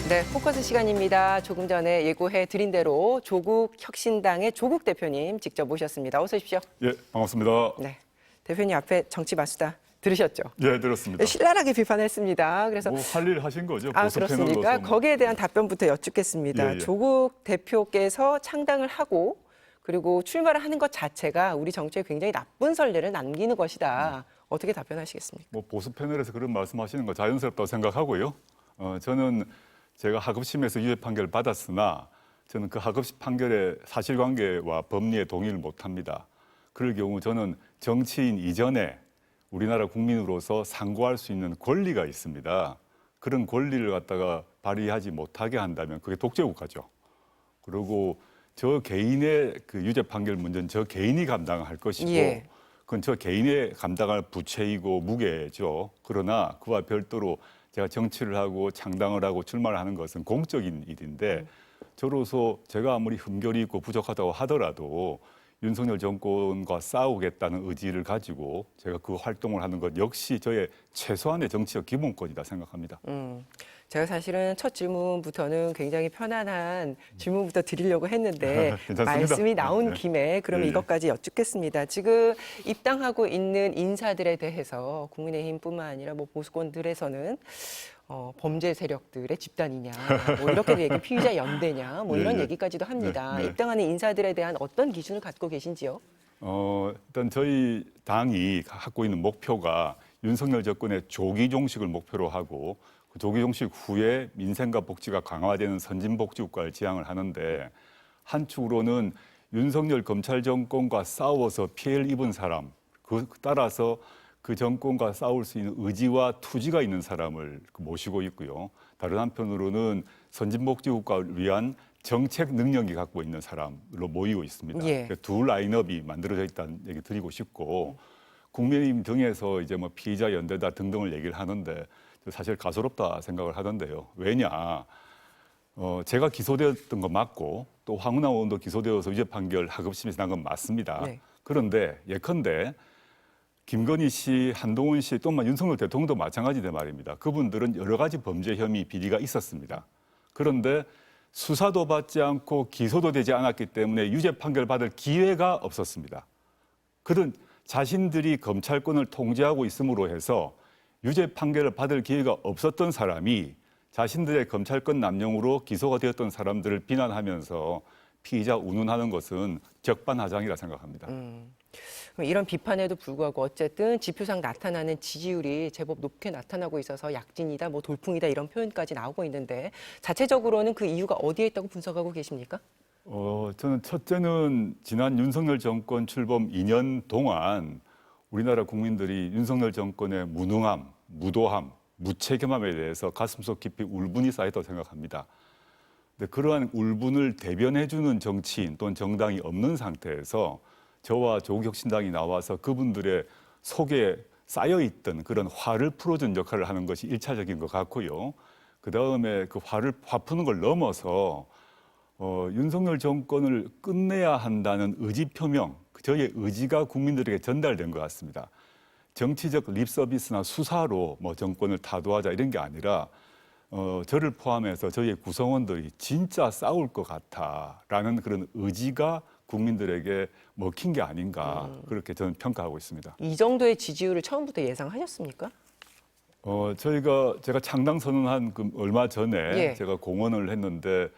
네, 포커스 시간입니다. 조금 전에 예고해 드린 대로 조국 혁신당의 조국 대표님 직접 모셨습니다. 어서 오십시오. 예, 반갑습니다. 네, 대표님 앞에 정치 마수다 들으셨죠? 예, 들었습니다. 신랄하게 비판했습니다. 그래서 할 일 하신 거죠? 그렇습니까? 뭐. 거기에 대한 답변부터 여쭙겠습니다. 예, 예. 조국 대표께서 창당을 하고 그리고 출마를 하는 것 자체가 우리 정치에 굉장히 나쁜 선례를 남기는 것이다. 어떻게 답변하시겠습니까? 뭐 보수 패널에서 그런 말씀하시는 거 자연스럽다고 생각하고요. 저는 제가 하급심에서 유죄 판결을 받았으나 저는 그 하급심 판결의 사실관계와 법리에 동의를 못합니다. 그럴 경우 저는 정치인 이전에 우리나라 국민으로서 상고할 수 있는 권리가 있습니다. 그런 권리를 갖다가 발휘하지 못하게 한다면 그게 독재국가죠. 그리고 저 개인의 그 유죄 판결 문제는 저 개인이 감당할 것이고 예. 그건 저 개인의 감당할 부채이고 무게죠. 그러나 그와 별도로 제가 정치를 하고 창당을 하고 출마를 하는 것은 공적인 일인데 저로서 제가 아무리 흠결이 있고 부족하다고 하더라도 윤석열 정권과 싸우겠다는 의지를 가지고 제가 그 활동을 하는 것 역시 저의 최소한의 정치적 기본권이다 생각합니다. 제가 사실은 첫 질문부터는 굉장히 편안한 질문부터 드리려고 했는데 괜찮습니다. 말씀이 나온 네. 김에 그러면 예. 이것까지 여쭙겠습니다. 지금 입당하고 있는 인사들에 대해서 국민의힘뿐만 아니라 뭐 보수권들에서는 범죄 세력들의 집단이냐, 뭐 이렇게 얘기 피의자 연대냐, 뭐 이런 예. 얘기까지도 합니다. 네, 네. 입당하는 인사들에 대한 어떤 기준을 갖고 계신지요? 일단 저희 당이 갖고 있는 목표가 윤석열 정권의 조기 종식을 목표로 하고 그 조기 종식 후에 민생과 복지가 강화되는 선진복지국가를 지향을 하는데 한축으로는 윤석열 검찰 정권과 싸워서 피해를 입은 사람, 따라서 그 정권과 싸울 수 있는 의지와 투지가 있는 사람을 모시고 있고요. 다른 한편으로는 선진복지국가를 위한 정책 능력이 갖고 있는 사람으로 모이고 있습니다. 예. 두 라인업이 만들어져 있다는 얘기 드리고 싶고 국민의힘 등에서 이제 뭐 피의자 연대다 등등을 얘기를 하는데 사실 가소롭다 생각을 하던데요. 왜냐? 제가 기소되었던 거 맞고 또 황운하 의원도 기소되어서 유죄 판결 하급심에서 난 건 맞습니다. 네. 그런데 예컨대 김건희 씨, 한동훈 씨 또한 윤석열 대통령도 마찬가지で말입니다. 그분들은 여러 가지 범죄 혐의 비리가 있었습니다. 그런데 수사도 받지 않고 기소도 되지 않았기 때문에 유죄 판결 받을 기회가 없었습니다. 그런 자신들이 검찰권을 통제하고 있음으로 해서 유죄 판결을 받을 기회가 없었던 사람이 자신들의 검찰권 남용으로 기소가 되었던 사람들을 비난하면서 피의자 운운하는 것은 적반하장이라 생각합니다. 이런 비판에도 불구하고 어쨌든 지표상 나타나는 지지율이 제법 높게 나타나고 있어서 약진이다, 뭐 돌풍이다 이런 표현까지 나오고 있는데 자체적으로는 그 이유가 어디에 있다고 분석하고 계십니까? 저는 첫째는 지난 윤석열 정권 출범 2년 동안 우리나라 국민들이 윤석열 정권의 무능함, 무도함, 무책임함에 대해서 가슴속 깊이 울분이 쌓였다고 생각합니다. 근데 그러한 울분을 대변해주는 정치인 또는 정당이 없는 상태에서 저와 조국혁신당이 나와서 그분들의 속에 쌓여있던 그런 화를 풀어준 역할을 하는 것이 일차적인 것 같고요. 그다음에 그 화 푸는 걸 넘어서 윤석열 정권을 끝내야 한다는 의지 표명, 저희의 의지가 국민들에게 전달된 것 같습니다. 정치적 립서비스나 수사로 뭐 정권을 타도하자 이런 게 아니라 저를 포함해서 저희의 구성원들이 진짜 싸울 것 같다라는 그런 의지가 국민들에게 먹힌 게 아닌가 그렇게 저는 평가하고 있습니다. 이 정도의 지지율을 처음부터 예상하셨습니까? 제가 창당 선언한 그 얼마 전에 예. 제가 공언을 했는데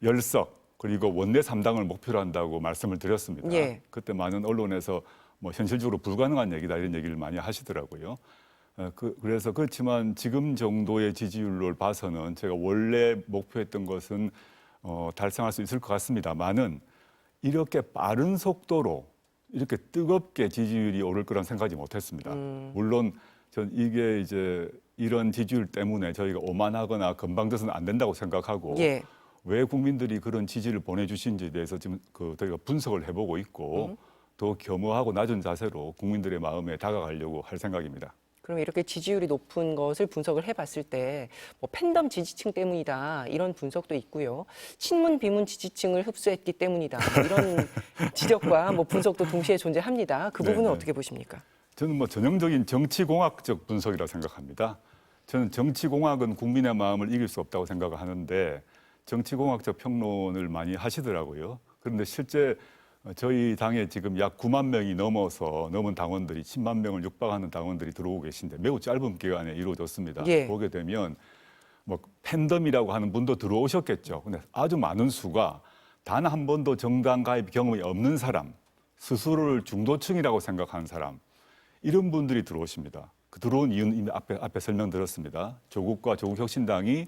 10석 그리고 원내 3당을 목표로 한다고 말씀을 드렸습니다. 예. 그때 많은 언론에서 뭐 현실적으로 불가능한 얘기다 이런 얘기를 많이 하시더라고요. 그래서 그렇지만 지금 정도의 지지율을 봐서는 제가 원래 목표했던 것은 달성할 수 있을 것 같습니다만은 이렇게 빠른 속도로 이렇게 뜨겁게 지지율이 오를 거란 생각하지 못했습니다. 물론 전 이게 이제 이런 지지율 때문에 저희가 오만하거나 건방져서는 안 된다고 생각하고 예. 왜 국민들이 그런 지지를 보내주신지에 대해서 지금 저희가 분석을 해보고 있고 더 겸허하고 낮은 자세로 국민들의 마음에 다가가려고 할 생각입니다. 그럼 이렇게 지지율이 높은 것을 분석을 해봤을 때 뭐 팬덤 지지층 때문이다 이런 분석도 있고요. 친문 비문 지지층을 흡수했기 때문이다 뭐 이런 지적과 뭐 분석도 동시에 존재합니다. 그 부분은 네네. 어떻게 보십니까? 저는 뭐 전형적인 정치공학적 분석이라 생각합니다. 저는 정치공학은 국민의 마음을 이길 수 없다고 생각을 하는데 정치공학적 평론을 많이 하시더라고요. 그런데 실제 저희 당에 지금 약 9만 명이 넘은 당원들이 10만 명을 육박하는 당원들이 들어오고 계신데 매우 짧은 기간에 이루어졌습니다. 예. 보게 되면 뭐 팬덤이라고 하는 분도 들어오셨겠죠. 근데 아주 많은 수가 단 한 번도 정당 가입 경험이 없는 사람, 스스로를 중도층이라고 생각하는 사람, 이런 분들이 들어오십니다. 그 들어온 이유는 이미 앞에 설명드렸습니다. 조국과 조국혁신당이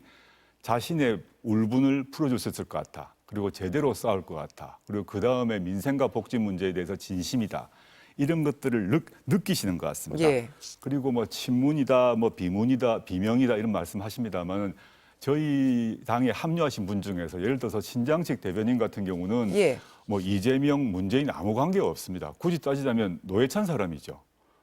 자신의 울분을 풀어줄 수 있을 것 같아. 그리고 제대로 싸울 것 같아. 그리고 그 다음에 민생과 복지 문제에 대해서 진심이다. 이런 것들을 느끼시는 것 같습니다. 예. 그리고 뭐 친문이다, 뭐 비문이다, 비명이다 이런 말씀하십니다만은 저희 당에 합류하신 분 중에서 예를 들어서 신장식 대변인 같은 경우는 예. 뭐 이재명, 문재인 아무 관계가 없습니다. 굳이 따지자면 노회찬 사람이죠.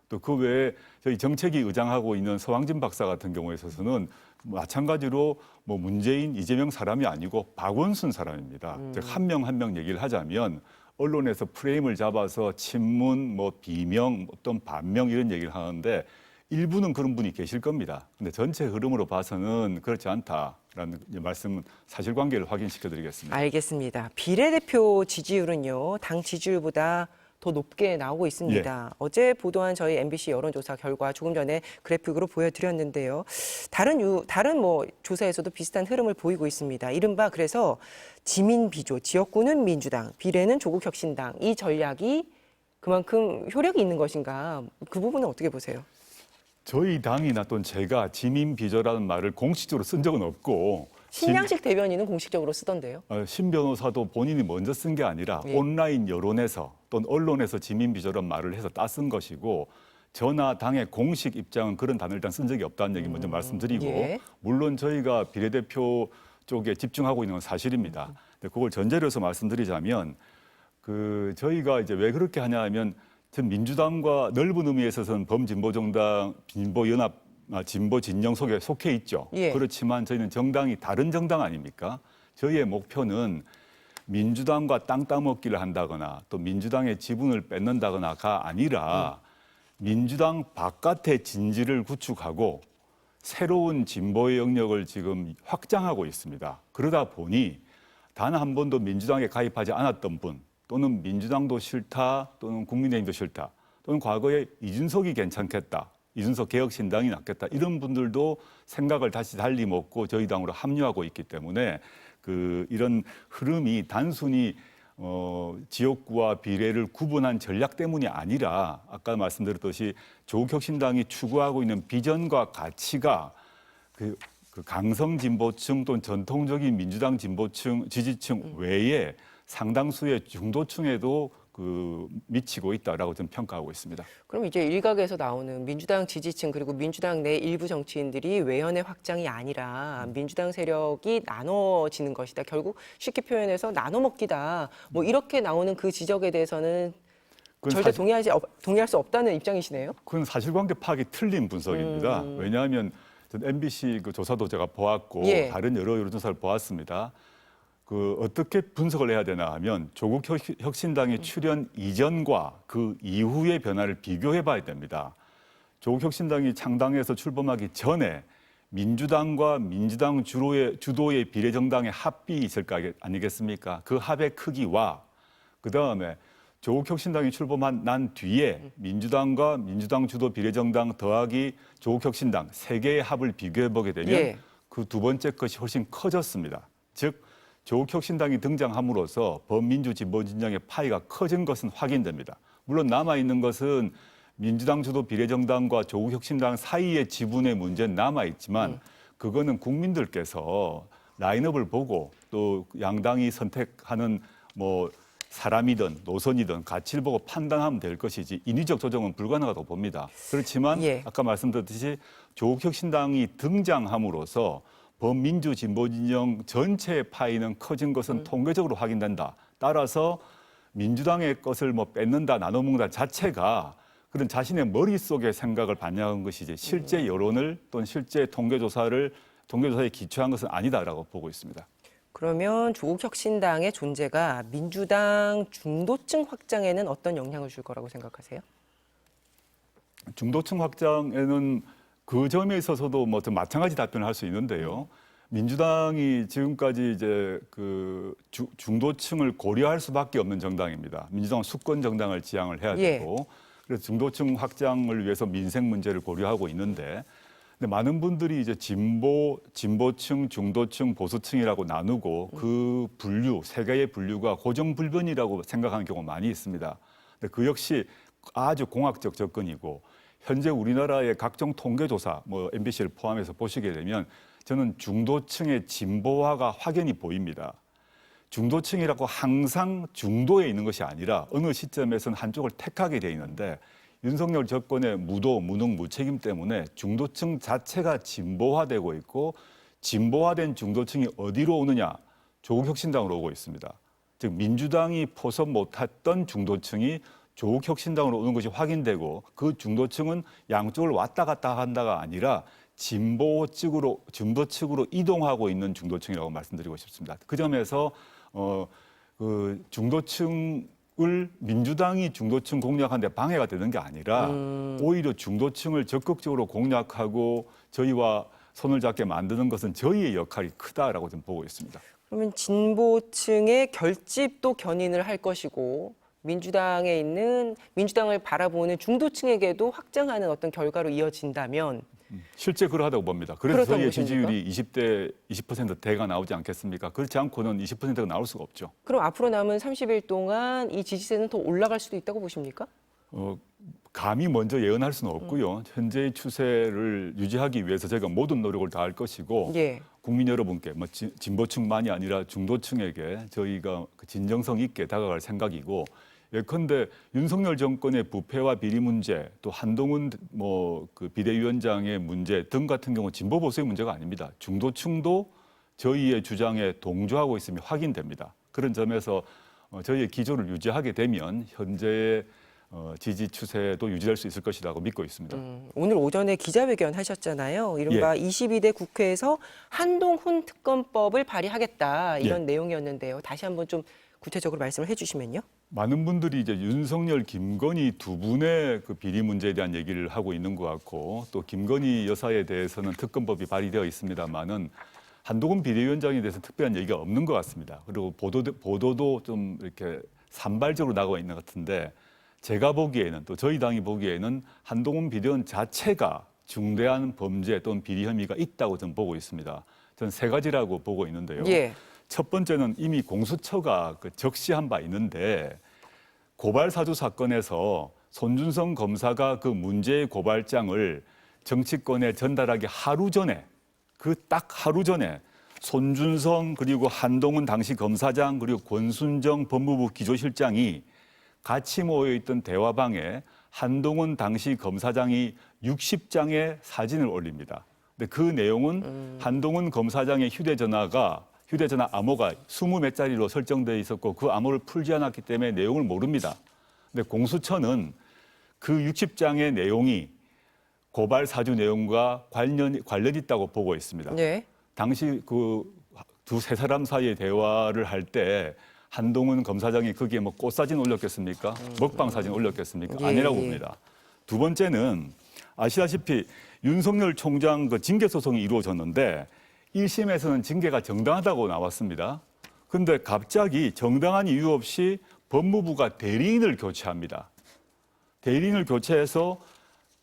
또 그 외에 저희 정책위 의장하고 있는 서왕진 박사 같은 경우에 있어서는 마찬가지로 뭐 문재인, 이재명 사람이 아니고 박원순 사람입니다. 즉 한 명 한 명 얘기를 하자면 언론에서 프레임을 잡아서 친문, 뭐 비명, 어떤 반명 이런 얘기를 하는데 일부는 그런 분이 계실 겁니다. 근데 전체 흐름으로 봐서는 그렇지 않다라는 말씀은 사실관계를 확인시켜드리겠습니다. 알겠습니다. 비례대표 지지율은요, 당 지지율보다 더 높게 나오고 있습니다. 어제 보도한 저희 MBC 여론조사 결과 조금 전에 그래픽으로 보여드렸는데요. 다른 뭐 조사에서도 비슷한 흐름을 보이고 있습니다. 이른바 그래서 지민 비조, 지역구는 민주당, 비례는 조국혁신당, 이 전략이 그만큼 효력이 있는 것인가? 그 부분은 어떻게 보세요? 저희 당이나 또는 제가 지민 비조라는 말을 공식적으로 쓴 적은 없고 신양식 대변인은 공식적으로 쓰던데요. 신 변호사도 본인이 먼저 쓴 게 아니라 예. 온라인 여론에서 또는 언론에서 지민 비조란 말을 해서 따쓴 것이고 저나 당의 공식 입장은 그런 단어를 일단 쓴 적이 없다는 얘기 먼저 말씀드리고 예. 물론 저희가 비례대표 쪽에 집중하고 있는 건 사실입니다. 근데 그걸 전제로 해서 말씀드리자면 저희가 이제 왜 그렇게 하냐 하면 전 민주당과 넓은 의미에 있어서는 범진보정당, 진보연합, 진보진영 속에 속해 있죠. 예. 그렇지만 저희는 정당이 다른 정당 아닙니까? 저희의 목표는 민주당과 땅 따먹기를 한다거나 또 민주당의 지분을 뺏는다거나가 아니라 민주당 바깥의 진지를 구축하고 새로운 진보의 영역을 지금 확장하고 있습니다. 그러다 보니 단 한 번도 민주당에 가입하지 않았던 분 또는 민주당도 싫다 또는 국민의힘도 싫다 또는 과거에 이준석이 괜찮겠다. 이준석 개혁신당이 낫겠다. 이런 분들도 생각을 다시 달리 먹고 저희 당으로 합류하고 있기 때문에 이런 흐름이 단순히 지역구와 비례를 구분한 전략 때문이 아니라 아까 말씀드렸듯이 조국혁신당이 추구하고 있는 비전과 가치가 그 강성 진보층 또는 전통적인 민주당 진보층 지지층 외에 상당수의 중도층에도 미치고 있다라고 저는 평가하고 있습니다. 그럼 이제 일각에서 나오는 민주당 지지층 그리고 민주당 내 일부 정치인들이 외연의 확장이 아니라 민주당 세력이 나눠지는 것이다. 결국 쉽게 표현해서 나눠먹기다. 뭐 이렇게 나오는 그 지적에 대해서는 절대 동의할 수 없다는 입장이시네요. 그건 사실관계 파악이 틀린 분석입니다. 왜냐하면 전 MBC 조사도 제가 보았고 예. 다른 여러 여론조사를 보았습니다. 어떻게 분석을 해야 되나 하면 조국 혁신당의 출현 이전과 그 이후의 변화를 비교해 봐야 됩니다. 조국 혁신당이 창당해서 출범하기 전에 민주당과 민주당 주도의 비례정당의 합이 있을 거 아니겠습니까? 그 합의 크기와 그다음에 조국 혁신당이 출범한 난 뒤에 민주당과 민주당 주도 비례정당 더하기 조국 혁신당 세 개의 합을 비교해 보게 되면 예. 그 두 번째 것이 훨씬 커졌습니다. 즉 조국혁신당이 등장함으로써 범민주 진보 진영의 파이가 커진 것은 확인됩니다. 물론 남아있는 것은 민주당 주도 비례정당과 조국혁신당 사이의 지분의 문제는 남아있지만 그거는 국민들께서 라인업을 보고 또 양당이 선택하는 뭐 사람이든 노선이든 가치를 보고 판단하면 될 것이지 인위적 조정은 불가능하다고 봅니다. 그렇지만 예. 아까 말씀드렸듯이 조국혁신당이 등장함으로써 범민주 진보 진영 전체의 파이는 커진 것은 통계적으로 확인된다. 따라서 민주당의 것을 뭐 뺏는다, 나눠먹는다 자체가 그런 자신의 머릿속의 생각을 반영한 것이지 실제 여론을 또는 실제 통계조사에 기초한 것은 아니다라고 보고 있습니다. 그러면 조국혁신당의 존재가 민주당 중도층 확장에는 어떤 영향을 줄 거라고 생각하세요? 중도층 확장에는 그 점에 있어서도 뭐 좀 마찬가지 답변을 할 수 있는데요. 민주당이 지금까지 이제 그 중도층을 고려할 수밖에 없는 정당입니다. 민주당은 수권 정당을 지향을 해야 되고, 그래서 중도층 확장을 위해서 민생 문제를 고려하고 있는데, 근데 많은 분들이 이제 진보층, 중도층, 보수층이라고 나누고 그 분류, 세 개의 분류가 고정불변이라고 생각하는 경우가 많이 있습니다. 근데 그 역시 아주 공학적 접근이고, 현재 우리나라의 각종 통계조사, 뭐 MBC를 포함해서 보시게 되면 저는 중도층의 진보화가 확연히 보입니다. 중도층이라고 항상 중도에 있는 것이 아니라 어느 시점에서는 한쪽을 택하게 돼 있는데, 윤석열 정권의 무도, 무능, 무책임 때문에 중도층 자체가 진보화되고 있고, 진보화된 중도층이 어디로 오느냐? 조국혁신당으로 오고 있습니다. 즉 민주당이 포섭 못했던 중도층이 조국혁신당으로 오는 것이 확인되고, 그 중도층은 양쪽을 왔다 갔다 한다가 아니라 진보 측으로 이동하고 있는 중도층이라고 말씀드리고 싶습니다. 그 점에서 그 중도층을 민주당이 중도층 공략하는 데 방해가 되는 게 아니라 오히려 중도층을 적극적으로 공략하고 저희와 손을 잡게 만드는 것은 저희의 역할이 크다라고 좀 보고 있습니다. 그러면 진보층의 결집도 견인을 할 것이고, 민주당에 있는 민주당을 바라보는 중도층에게도 확장하는 어떤 결과로 이어진다면 실제 그러하다고 봅니다. 그래서 그렇다고 저희의 보십니까? 지지율이 20%대가 나오지 않겠습니까? 그렇지 않고는 20%가 나올 수가 없죠. 그럼 앞으로 남은 30일 동안 이 지지세는 더 올라갈 수도 있다고 보십니까? 감히 먼저 예언할 수는 없고요. 현재의 추세를 유지하기 위해서 저희가 모든 노력을 다할 것이고, 예. 국민 여러분께 뭐 진보층만이 아니라 중도층에게 저희가 그 진정성 있게 다가갈 생각이고, 예컨대 윤석열 정권의 부패와 비리 문제, 또 한동훈 그 비대위원장의 문제 등 같은 경우 진보 보수의 문제가 아닙니다. 중도층도 저희의 주장에 동조하고 있음이 확인됩니다. 그런 점에서 저희의 기조를 유지하게 되면 현재의 지지 추세도 유지할 수 있을 것이라고 믿고 있습니다. 오늘 오전에 기자회견 하셨잖아요. 이른바 22대 국회에서 한동훈 특검법을 발의하겠다 이런 내용이었는데요. 다시 한번 좀 구체적으로 말씀을 해주시면요. 많은 분들이 이제 윤석열, 김건희 두 분의 그 비리 문제에 대한 얘기를 하고 있는 것 같고, 또 김건희 여사에 대해서는 특검법이 발의되어 있습니다만은 한동훈 비대위원장에 대해서 특별한 얘기가 없는 것 같습니다. 그리고 보도도 좀 이렇게 산발적으로 나가고 있는 것 같은데, 제가 보기에는 또 저희 당이 보기에는 한동훈 비대위원 자체가 중대한 범죄 또는 비리 혐의가 있다고 저는 보고 있습니다. 저는 세 가지라고 보고 있는데요. 첫 번째는 이미 공수처가 적시한 바 있는데, 고발 사주 사건에서 손준성 검사가 그 문제의 고발장을 정치권에 전달하기 하루 전에, 그 딱 하루 전에 손준성 그리고 한동훈 당시 검사장 그리고 권순정 법무부 기조실장이 같이 모여있던 대화방에 한동훈 당시 검사장이 60장의 사진을 올립니다. 근데 그 내용은 한동훈 검사장의 휴대전화 암호가 20몇 자리로 설정되어 있었고, 그 암호를 풀지 않았기 때문에 내용을 모릅니다. 근데 공수처는 그 60장의 내용이 고발 사주 내용과 관련 있다고 보고 있습니다. 당시 그 두세 사람 사이의 대화를 할 때 한동훈 검사장이 거기에 뭐 꽃사진 올렸겠습니까? 먹방 사진 올렸겠습니까? 아니라고 봅니다. 두 번째는 아시다시피 윤석열 총장 그 징계 소송이 이루어졌는데 1심에서는 징계가 정당하다고 나왔습니다. 그런데 갑자기 정당한 이유 없이 법무부가 대리인을 교체합니다. 대리인을 교체해서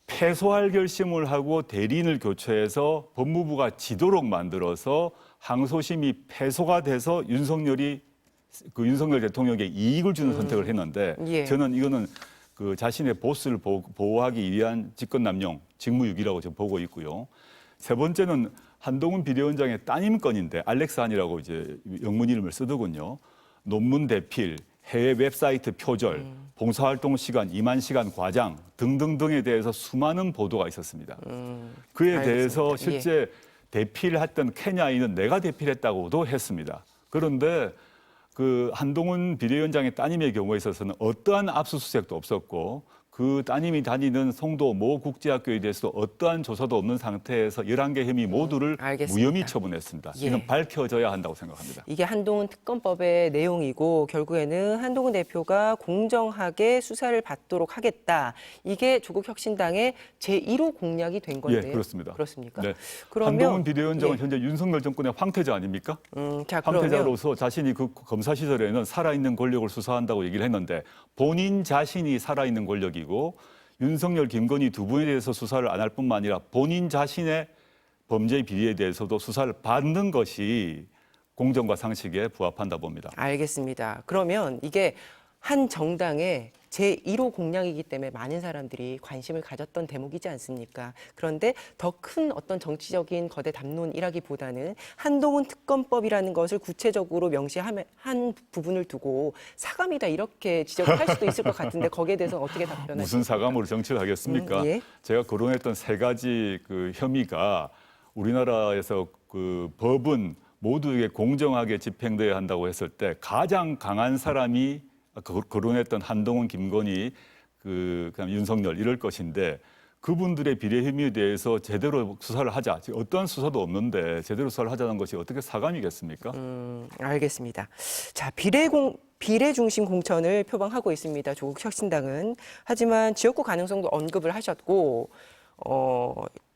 패소할 결심을 하고 대리인을 교체해서 법무부가 지도록 만들어서 항소심이 패소가 돼서 윤석열 대통령에게 이익을 주는 선택을 했는데, 저는 이거는 그 자신의 보스를 보호하기 위한 직권남용, 직무유기라고 저는 보고 있고요. 세 번째는 한동훈 비대위원장의 따님 건인데, 알렉스한이라고 이제 영문 이름을 쓰더군요. 논문 대필, 해외 웹사이트 표절, 봉사활동 시간, 2만 시간 과장 등등등에 대해서 수많은 보도가 있었습니다. 그에 대해서 실제 대필했던 케냐인은 내가 대필했다고도 했습니다. 그런데 그 한동훈 비대위원장의 따님의 경우에 있어서는 어떠한 압수수색도 없었고, 그 따님이 다니는 송도 모 국제학교에 대해서도 어떠한 조사도 없는 상태에서 11개 혐의 모두를 알겠습니다. 무혐의 처분했습니다. 예. 이건 밝혀져야 한다고 생각합니다. 이게 한동훈 특검법의 내용이고 결국에는 한동훈 대표가 공정하게 수사를 받도록 하겠다. 이게 조국 혁신당의 제1호 공약이 된 건데요. 예, 그렇습니다. 그렇습니까? 네. 그러면 한동훈 비대위원장은 예. 현재 윤석열 정권의 황태자 아닙니까? 자, 그러면 황태자로서 자신이 그 검사 시절에는 살아있는 권력을 수사한다고 얘기를 했는데 본인 자신이 살아있는 권력이고 윤석열, 김건희 두 분에 대해서 수사를 안 할 뿐만 아니라 본인 자신의 범죄 비리에 대해서도 수사를 받는 것이 공정과 상식에 부합한다 봅니다. 알겠습니다. 그러면 이게 한 정당의 제1호 공약이기 때문에 많은 사람들이 관심을 가졌던 대목이지 않습니까? 그런데 더 큰 어떤 정치적인 거대 담론이라기보다는 한동훈 특검법이라는 것을 구체적으로 명시한 부분을 두고 사감이다 이렇게 지적을 할 수도 있을 것 같은데 거기에 대해서는 어떻게 답변하십니까? 무슨 사감으로 정치를 하겠습니까? 예. 제가 거론했던 세 가지 그 혐의가 우리나라에서 그 법은 모두에게 공정하게 집행돼야 한다고 했을 때 가장 강한 사람이 거론했던 한동훈, 김건희, 그다음 윤석열 이럴 것인데 그분들의 비리 혐의에 대해서 제대로 수사를 하자. 지금 어떠한 수사도 없는데 제대로 수사를 하자는 것이 어떻게 사감이겠습니까? 알겠습니다. 자, 비례 중심 공천을 표방하고 있습니다. 조국 혁신당은. 하지만 지역구 가능성도 언급을 하셨고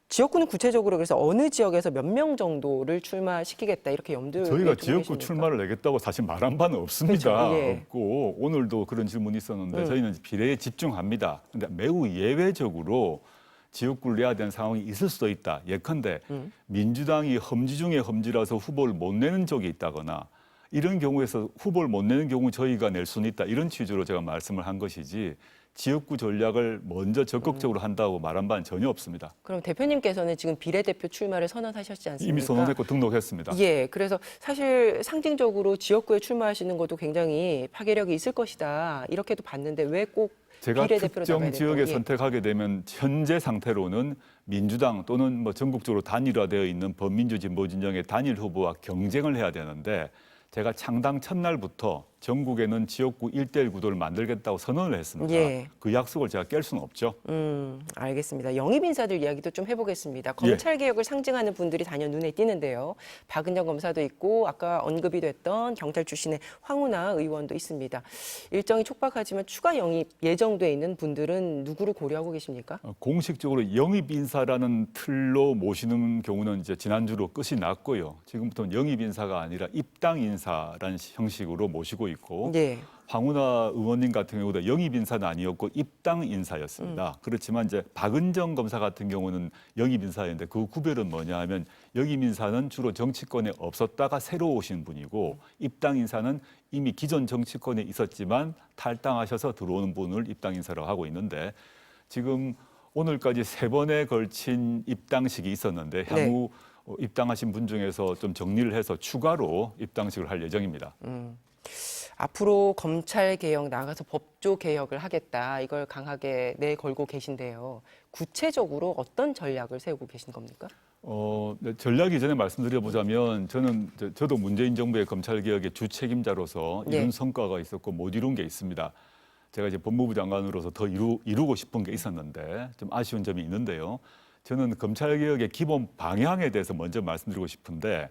지역구는 구체적으로 그래서 어느 지역에서 몇 명 정도를 출마시키겠다 이렇게 염두에 저희가 두고 지역구 계십니까? 출마를 내겠다고 사실 말한 바는 없습니다. 그렇죠. 예. 없고 오늘도 그런 질문이 있었는데 저희는 비례에 집중합니다. 근데 매우 예외적으로 지역구를 내야 되는 상황이 있을 수도 있다. 예컨대 민주당이 험지 중에 험지라서 후보를 못 내는 적이 있다거나 이런 경우에서 후보를 못 내는 경우 저희가 낼 수는 있다. 이런 취지로 제가 말씀을 한 것이지 지역구 전략을 먼저 적극적으로 한다고 말한 바는 전혀 없습니다. 그럼 대표님께서는 지금 비례대표 출마를 선언하셨지 않습니까? 이미 선언했고 등록했습니다. 예, 그래서 사실 상징적으로 지역구에 출마하시는 것도 굉장히 파괴력이 있을 것이다 이렇게도 봤는데 왜 꼭 제가 비례대표로 나가야 특정 지역에 됐다고? 예. 선택하게 되면 현재 상태로는 민주당 또는 뭐 전국적으로 단일화되어 있는 범민주 진보 진영의 단일 후보와 경쟁을 해야 되는데 제가 창당 첫날부터 전국에는 지역구 1대1 구도를 만들겠다고 선언을 했습니다. 예. 그 약속을 제가 깰 수는 없죠. 알겠습니다. 영입 인사들 이야기도 좀 해보겠습니다. 검찰 개혁을 상징하는 분들이 단연 눈에 띄는데요. 박은정 검사도 있고 아까 언급이 됐던 경찰 출신의 황운하 의원도 있습니다. 일정이 촉박하지만 추가 영입 예정돼 있는 분들은 누구를 고려하고 계십니까? 공식적으로 영입 인사라는 틀로 모시는 경우는 이제 지난주로 끝이 났고요. 지금부터는 영입 인사가 아니라 입당 인사라는 형식으로 모시고 있고 네. 황운하 의원님 같은 경우도 영입 인사는 아니었고 입당 인사였습니다. 그렇지만 이제 박은정 검사 같은 경우는 영입 인사였는데 그 구별은 뭐냐 하면 영입 인사는 주로 정치권에 없었다가 새로 오신 분이고 입당 인사는 이미 기존 정치권에 있었지만 탈당하셔서 들어오는 분을 입당 인사라고 하고 있는데 지금 오늘까지 3번에 걸친 입당식이 있었는데 향후 입당하신 분 중에서 좀 정리를 해서 추가로 입당식을 할 예정입니다. 앞으로 검찰 개혁 나가서 법조 개혁을 하겠다 이걸 강하게 내걸고 계신데요. 구체적으로 어떤 전략을 세우고 계신 겁니까? 네, 전략 이전에 말씀드려보자면 저도 문재인 정부의 검찰 개혁의 주 책임자로서 이룬 성과가 있었고 못 이룬 게 있습니다. 제가 이제 법무부 장관으로서 더 이루고 싶은 게 있었는데 좀 아쉬운 점이 있는데요. 저는 검찰 개혁의 기본 방향에 대해서 먼저 말씀드리고 싶은데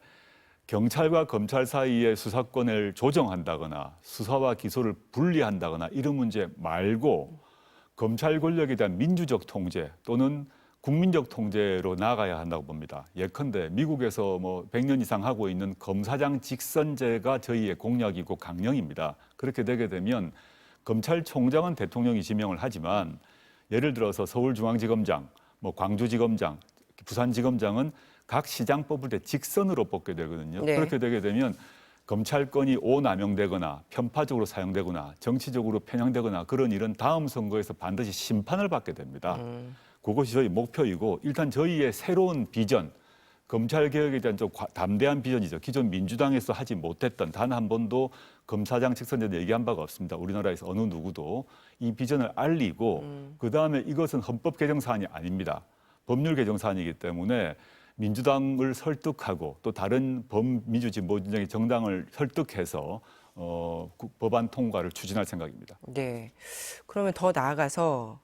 경찰과 검찰 사이의 수사권을 조정한다거나 수사와 기소를 분리한다거나 이런 문제 말고 검찰 권력에 대한 민주적 통제 또는 국민적 통제로 나가야 한다고 봅니다. 예컨대 미국에서 뭐 100년 이상 하고 있는 검사장 직선제가 저희의 공약이고 강령입니다. 그렇게 되게 되면 검찰총장은 대통령이 지명을 하지만 예를 들어서 서울중앙지검장, 뭐 광주지검장, 부산지검장은 각 시장 뽑을 때 직선으로 뽑게 되거든요. 네. 그렇게 되게 되면 검찰권이 오남용되거나 편파적으로 사용되거나 정치적으로 편향되거나 그런 일은 다음 선거에서 반드시 심판을 받게 됩니다. 그것이 저희 목표이고 일단 저희의 새로운 비전, 검찰 개혁에 대한 좀 담대한 비전이죠. 기존 민주당에서 하지 못했던 단 한 번도 검사장 직선제도 얘기한 바가 없습니다. 우리나라에서 어느 누구도 이 비전을 알리고 그다음에 이것은 헌법 개정 사안이 아닙니다. 법률 개정 사안이기 때문에 민주당을 설득하고 또 다른 범민주 진보 진영의 정당을 설득해서 법안 통과를 추진할 생각입니다. 네. 그러면 더 나아가서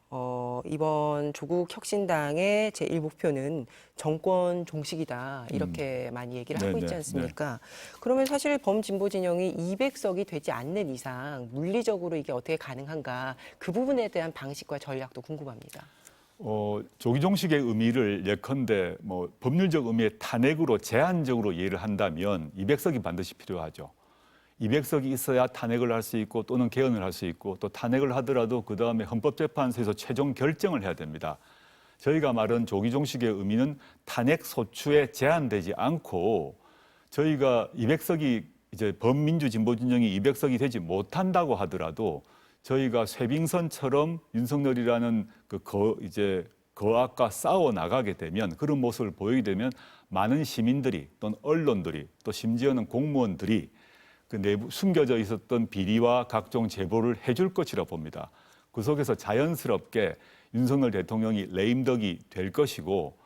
이번 조국 혁신당의 제1목표는 정권 종식이다. 이렇게 많이 얘기를 하고 네, 있지 네, 않습니까? 그러면 사실 범진보 진영이 200석이 되지 않는 이상 물리적으로 이게 어떻게 가능한가? 그 부분에 대한 방식과 전략도 궁금합니다. 조기 종식의 의미를 예컨대 뭐 법률적 의미의 탄핵으로 제한적으로 이해를 한다면 200석이 반드시 필요하죠. 200석이 있어야 탄핵을 할 수 있고 또는 개헌을 할 수 있고 또 탄핵을 하더라도 그 다음에 헌법재판소에서 최종 결정을 해야 됩니다. 저희가 말한 조기 종식의 의미는 탄핵 소추에 제한되지 않고 저희가 200석이 이제 범민주 진보 진영이 200석이 되지 못한다고 하더라도 저희가 쇄빙선처럼 윤석열이라는 이제 거악과 싸워 나가게 되면 그런 모습을 보이게 되면 많은 시민들이 또는 언론들이 또 심지어는 공무원들이 그 내부 숨겨져 있었던 비리와 각종 제보를 해줄 것이라 봅니다. 그 속에서 자연스럽게 윤석열 대통령이 레임덕이 될 것이고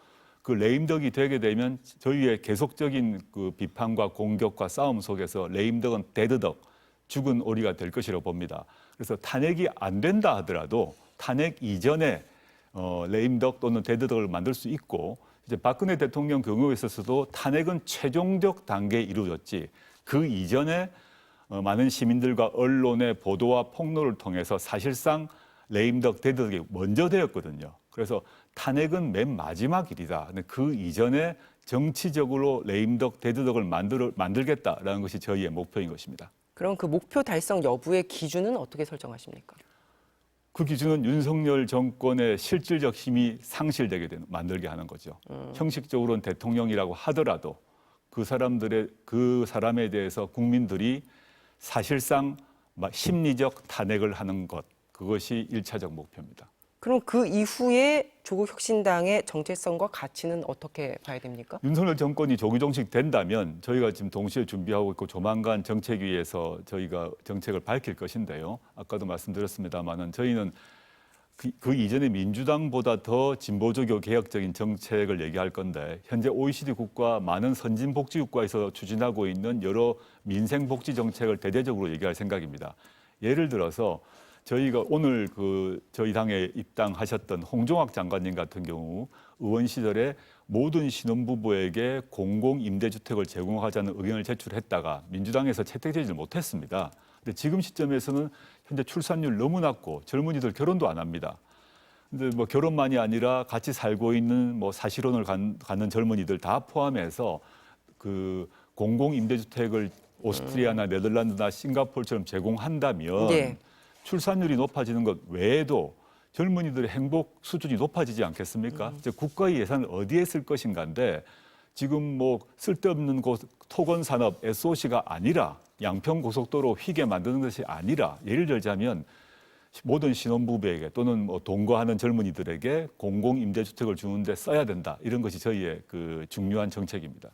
그 레임덕이 되게 되면 저희의 계속적인 그 비판과 공격과 싸움 속에서 레임덕은 데드덕, 죽은 오리가 될 것이라 봅니다. 그래서 탄핵이 안 된다 하더라도 탄핵 이전에 레임덕 또는 데드덕을 만들 수 있고 이제 박근혜 대통령 경우에 있어서도 탄핵은 최종적 단계에 이루어졌지 그 이전에 많은 시민들과 언론의 보도와 폭로를 통해서 사실상 레임덕, 데드덕이 먼저 되었거든요. 그래서 탄핵은 맨 마지막 일이다. 근데 그 이전에 정치적으로 레임덕, 데드덕을 만들겠다라는 것이 저희의 목표인 것입니다. 그럼 그 목표 달성 여부의 기준은 어떻게 설정하십니까? 그 기준은 윤석열 정권의 실질적 힘이 상실되게 만들게 하는 거죠. 형식적으로는 대통령이라고 하더라도 그 사람에 대해서 국민들이 사실상 심리적 탄핵을 하는 것, 그것이 1차적 목표입니다. 그럼 그 이후에 조국 혁신당의 정체성과 가치는 어떻게 봐야 됩니까? 윤석열 정권이 조기 종식된다면 저희가 지금 동시에 준비하고 있고 조만간 정책위에서 저희가 정책을 밝힐 것인데요. 아까도 말씀드렸습니다마는 저희는 그 이전에 민주당보다 더 진보적이고 개혁적인 정책을 얘기할 건데 현재 OECD 국가 많은 선진 복지 국가에서 추진하고 있는 여러 민생 복지 정책을 대대적으로 얘기할 생각입니다. 예를 들어서 저희가 오늘 저희 당에 입당하셨던 홍종학 장관님 같은 경우 의원 시절에 모든 신혼부부에게 공공 임대주택을 제공하자는 의견을 제출했다가 민주당에서 채택되지 못했습니다. 근데 지금 시점에서는 현재 출산율 너무 낮고 젊은이들 결혼도 안 합니다. 근데 뭐 결혼만이 아니라 같이 살고 있는 뭐 사실혼을 갖는 젊은이들 다 포함해서 그 공공 임대주택을 오스트리아나 네덜란드나 싱가포르처럼 제공한다면 네. 출산율이 높아지는 것 외에도 젊은이들의 행복 수준이 높아지지 않겠습니까? 이제 국가의 예산을 어디에 쓸 것인가인데 지금 뭐 쓸데없는 토건 산업 SOC가 아니라 양평 고속도로 휘게 만드는 것이 아니라 예를 들자면 모든 신혼부부에게 또는 뭐 동거하는 젊은이들에게 공공 임대주택을 주는데 써야 된다. 이런 것이 저희의 그 중요한 정책입니다.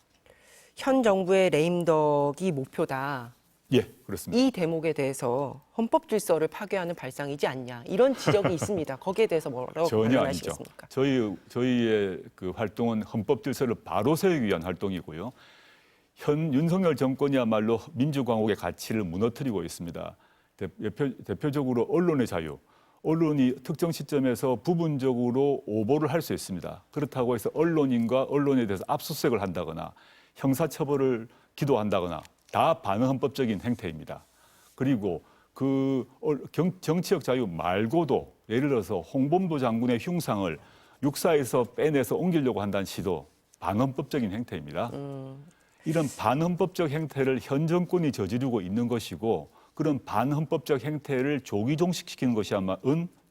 현 정부의 레임덕이 목표다. 예, 그렇습니다. 이 대목에 대해서 헌법 질서를 파괴하는 발상이지 않냐 이런 지적이 있습니다. 거기에 대해서 뭐라고 전혀 아니죠. 말씀하시겠습니까? 저희의 그 활동은 헌법 질서를 바로 세우기 위한 활동이고요. 현 윤석열 정권이야말로 민주광옥의 가치를 무너뜨리고 있습니다. 대표적으로 언론의 자유. 언론이 특정 시점에서 부분적으로 오보를 할 수 있습니다. 그렇다고 해서 언론인과 언론에 대해서 압수수색을 한다거나 형사처벌을 기도한다거나 다 반헌법적인 행태입니다. 그리고 정치적 자유 말고도 예를 들어서 홍범도 장군의 흉상을 육사에서 빼내서 옮기려고 한다는 시도 반헌법적인 행태입니다. 이런 반헌법적 행태를 현 정권이 저지르고 있는 것이고 그런 반헌법적 행태를 조기 종식시키는 것이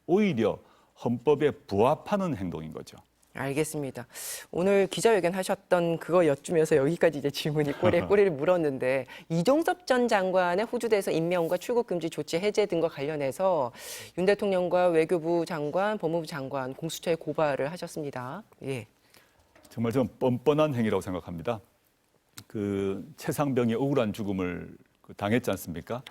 오히려 헌법에 부합하는 행동인 거죠. 알겠습니다. 오늘 기자회견 하셨던 그거 여쭈면서 여기까지 이제 질문이 꼬리를 물었는데 이종섭 전 장관의 호주대에서 임명과 출국 금지 조치 해제 등과 관련해서 윤 대통령과 외교부 장관, 법무부 장관 공수처에 고발을 하셨습니다. 예. 정말 좀 뻔뻔한 행위라고 생각합니다. 그 최상병이 억울한 죽음을 당했지 않습니까?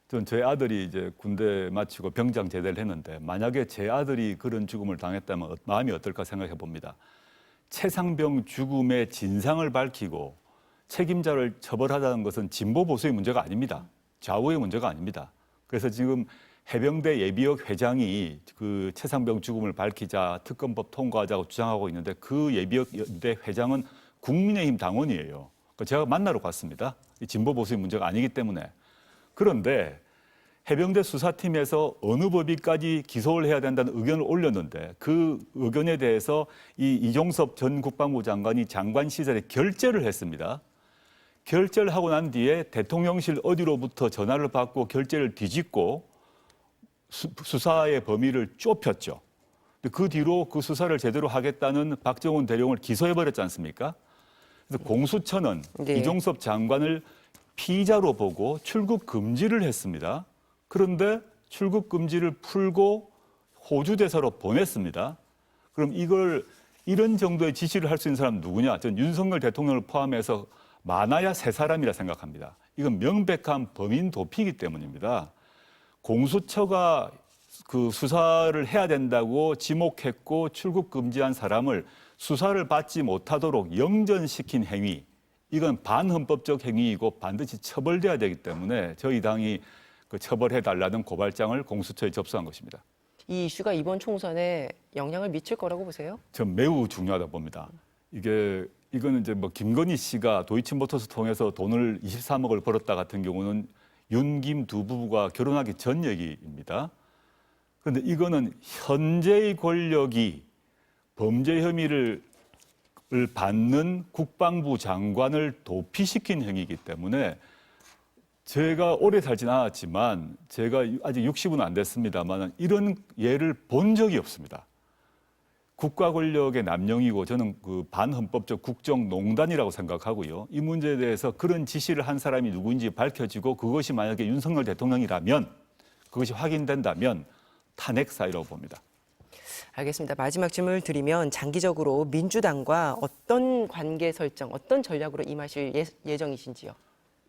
전 제 아들이 이제 군대 마치고 병장 제대를 했는데 만약에 제 아들이 그런 죽음을 당했다면 마음이 어떨까 생각해 봅니다. 최상병 죽음의 진상을 밝히고 책임자를 처벌하자는 것은 진보 보수의 문제가 아닙니다. 좌우의 문제가 아닙니다. 그래서 지금 해병대 예비역 회장이 그 최상병 죽음을 밝히자 특검법 통과하자고 주장하고 있는데 그 예비역대 회장은 국민의힘 당원이에요. 제가 만나러 갔습니다. 진보 보수의 문제가 아니기 때문에. 그런데 해병대 수사팀에서 어느 법위까지 기소를 해야 된다는 의견을 올렸는데 그 의견에 대해서 이종섭 전 국방부 장관이 장관 시절에 결재를 했습니다. 결재를 하고 난 뒤에 대통령실 어디로부터 전화를 받고 결재를 뒤집고 수사의 범위를 좁혔죠. 그 뒤로 그 수사를 제대로 하겠다는 박정훈 대령을 기소해버렸지 않습니까? 그래서 공수처는 네. 이종섭 장관을 피의자로 보고 출국 금지를 했습니다. 그런데 출국 금지를 풀고 호주 대사로 보냈습니다. 그럼 이런 정도의 지시를 할 수 있는 사람은 누구냐? 전 윤석열 대통령을 포함해서 많아야 3사람이라 생각합니다. 이건 명백한 범인 도피이기 때문입니다. 공수처가 그 수사를 해야 된다고 지목했고 출국 금지한 사람을 수사를 받지 못하도록 영전시킨 행위, 이건 반헌법적 행위이고 반드시 처벌돼야 되기 때문에 저희 당이 그 처벌해달라는 고발장을 공수처에 접수한 것입니다. 이 이슈가 이번 총선에 영향을 미칠 거라고 보세요? 전 매우 중요하다 봅니다. 이거는 이제 뭐 김건희 씨가 도이치모터스 통해서 돈을 23억을 벌었다 같은 경우는 윤김 두 부부가 결혼하기 전 얘기입니다. 그런데 이거는 현재의 권력이 범죄 혐의를 받는 국방부 장관을 도피시킨 행위이기 때문에 제가 오래 살진 않았지만 제가 아직 60은 안 됐습니다만 이런 예를 본 적이 없습니다. 국가 권력의 남용이고 저는 그 반헌법적 국정농단이라고 생각하고요. 이 문제에 대해서 그런 지시를 한 사람이 누구인지 밝혀지고 그것이 만약에 윤석열 대통령이라면 그것이 확인된다면 탄핵 사유라고 봅니다. 알겠습니다. 마지막 질문을 드리면 장기적으로 민주당과 어떤 관계 설정, 어떤 전략으로 임하실 예정이신지요?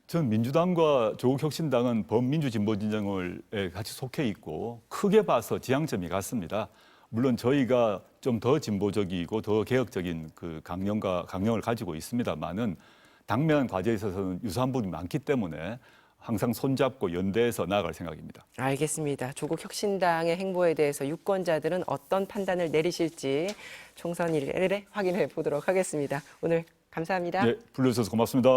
전 민주당과 조국혁신당은 범민주진보진영을 같이 속해 있고 크게 봐서 지향점이 같습니다. 물론 저희가 좀 더 진보적이고 더 개혁적인 그 강령을 가지고 있습니다만은 당면 과제에 있어서는 유사한 부분이 많기 때문에 항상 손잡고 연대해서 나아갈 생각입니다. 알겠습니다. 조국 혁신당의 행보에 대해서 유권자들은 어떤 판단을 내리실지 총선 이래 확인해 보도록 하겠습니다. 오늘 감사합니다. 네, 불러주셔서 고맙습니다.